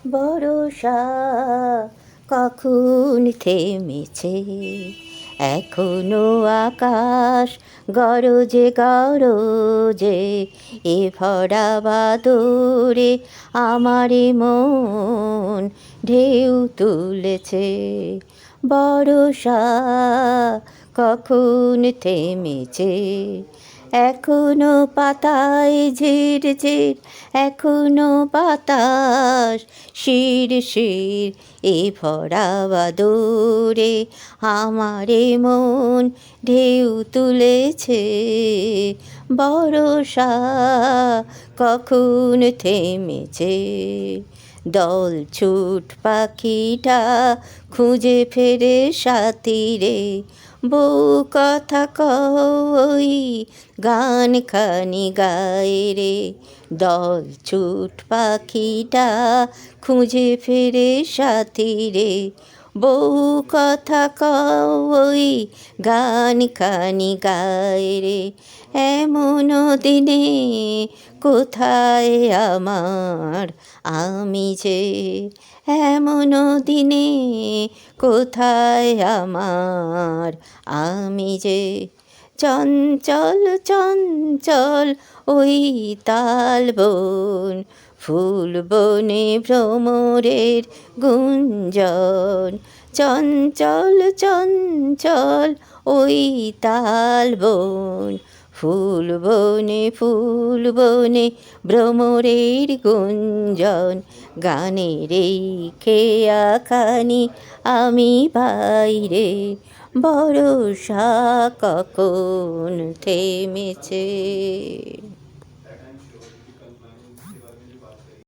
বরষা কখন থেমেছে, এখনো আকাশ গরজে গরজে, এ ভরা বাদরে আমারে মন ঢেউ তুলেছে। বরষা কখন থেমেছে, এখনো পাতায় ঝিরঝির, এখনো বাতাস শিরশির, এ ভরা বাদরে আমারে মন ঢেউ তুলেছে। বরষা কখন থেমেছে, দল ছুট পাখিটা খুঁজে ফেরে সাথীরে, বউ কথা কই গান খানি গায় রে। দল ছুট পাখিটা খুঁজে ফেরে সাথীরে, বউ কথা কই গান খানি গায় রে। এমন দিনে কোথায় আমার আমি যে, এমন দিনে কোথায় আমার আমি যে। চঞ্চল চঞ্চল ওই তালবন, ফুল বনে ভ্রমরের গুঞ্জন। চঞ্চল চঞ্চল ওই তালবন, ফুল বনে ভ্রমরের গুঞ্জন। গানের এই খেয়াখানি আমি বাইরে, বরষা কখন থেমেছে।